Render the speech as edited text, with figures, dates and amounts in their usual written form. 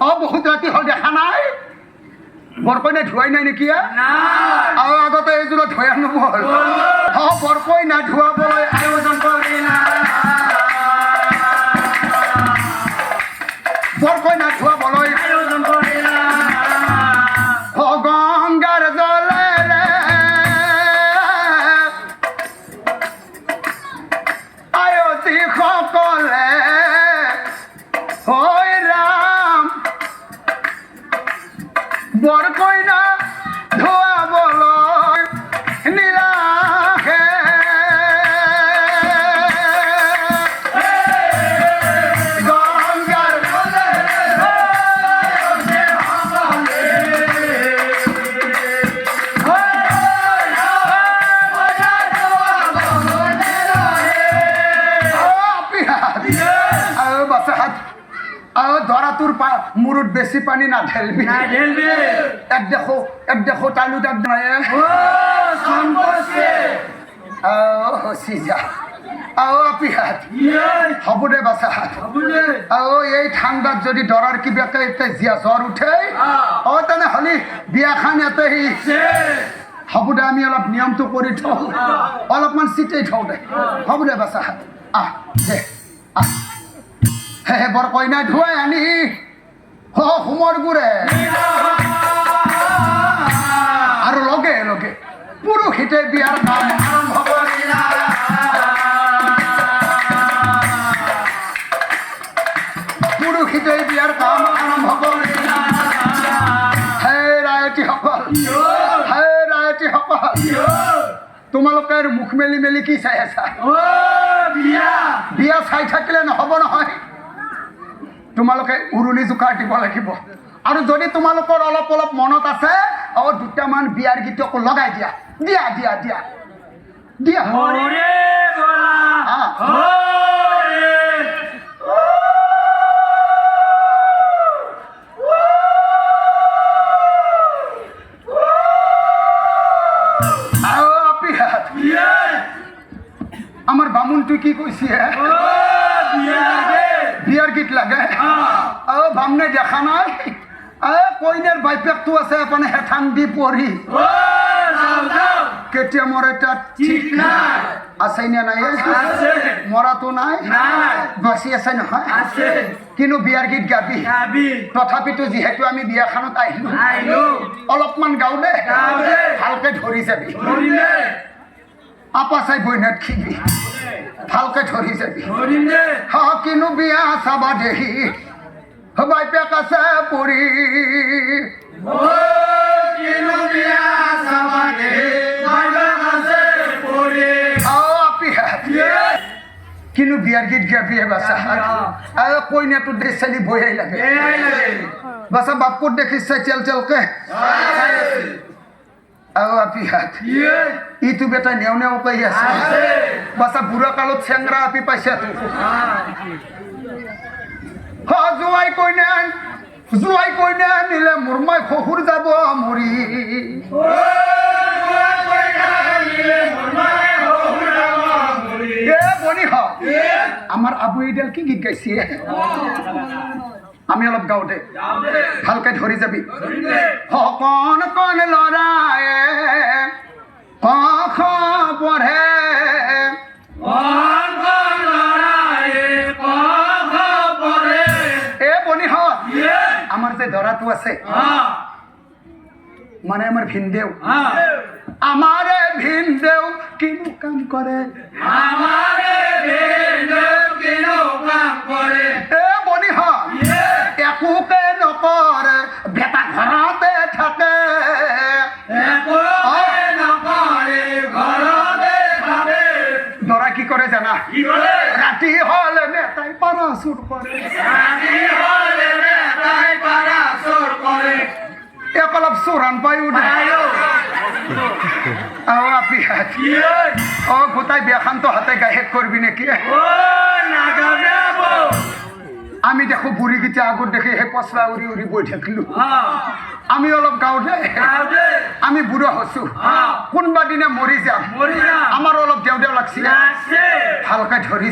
বহুত ৰাতি হ'ল দেখা নাই বৰকইনা ধুৱাই নাই নেকি আৰু আগতে এইযোৰত ধুৱাই নহ'ল বৰকইনা ধুৱাবলৈ আয়োজন কৰিলা বৰকইনা ধুৱাবলৈ আয়োজন কৰিলা গংগাৰ জলেৰে আয়তী সকলে হৈ ৰাম বৰকইনা ধুৱাবলৈ নিলাহে গংগাৰ ধরাতুর মুরুট বেশি পানি না ঢেলবি এক দেখো তালু ডাক হব দে বাছা এই ঠাণ্ডাত যদি দরার কিবা জিয়া জ্বৰ উঠে তেনেহ'লে বিয়াখান ইয়াতে হ'ব দে আমি অলপ নিয়মটো কৰি থওঁ অলপমান চিটেই থওঁ দে হ'ব দে বাছা আহ দে আহ হে বৰকইনা ধুৱাই আনি হোমৰ গুৰে আৰু লগে লগে পুৰুষিতে বিয়াৰ কাম আৰম্ভ কৰিলা পুৰুষিতে বিয়াৰ কাম আৰম্ভ কৰিলা হে ৰায়তীসকল হে ৰায়তীসকল তোমালোকে মুখ মেলি মেলি কি চাই আছা বিয়া চাই থাকিলে নহ'ব নহয় তোমালোকে উৰুলি জোকাৰ দিব লাগিব আৰু যদি তোমালোকৰ অলপ অলপ মনত আছে দুটামান বিয়াৰ গীতকো লগাই দিয়া দিয়া দিয়া দিয়া দিয়া আমাৰ বামুণটো কি কৈছে বিয়াৰ গীত লাগে বামনে দেখা নাই কইনাৰ বাইপেকটো আছে মানে হেঠান দি পঢ়ি কেতিয়া মৰে তাত ঠিক নাই আছে নে নাই মৰাটো নাই বাচি আছে নহয় কিন্তু বিয়াৰ গীত গাবি তথাপিতো যিহেতু আমি বিয়াখনত আহিলো অলপমান গাওঁ দে ভালকে ধৰি যাবি আপা চাই বইনাত খিবি ভালকে ধৰি যাবি কিনো বিয়া চাবা দেহি বাইপেক আছে পৰি কিন্তু বিয়াৰ গীত গাবি বাছা কইনাটো দেশ চালি বয়াই লাগে বাছা বাপকুত দেখিছে চেল চেলকে ইটো বেটা নেও নেও কৈ আছে বাছা বুঢ়া কালত চেংৰা আপি পাইছে জোৱাই কইনা নিলে মোৰ মই শহুৰ যাব মৰি বনি আমাৰ আবুইডাল কি গীত গাইছে আমি অলপ গাওঁ দে ভালকে ধৰি যাবি কণ কণ লৰাই ক খ পঢ়ে আমাৰ যে ধৰাটো আছে মানে আমাৰ ভিনদেউ আমাৰে ভিনদেউ কিনো কাম কৰে এ বনি একোকে নকৰে বেটা ঘৰতে থাকে দৰা কি কৰে জানা ৰাতি হলে নেতাই পাৰা চুৰ কৰে অলপ চোৰাণ পাই গোটাই বিয়াখানটো হাতে গাই শেষ কৰবি নেকি আমি দেখো বুঢ়ী গীতা আগত দেখি সেই পচলা উৰি উৰি বৈ থাকিলো আমি অলপ গাঁৱতে আমি বুঢ়া হৈছো কোনোবা দিনা মৰি যাম আমাৰ অলপ দেও দেও লাগছিল ভালকে ধৰি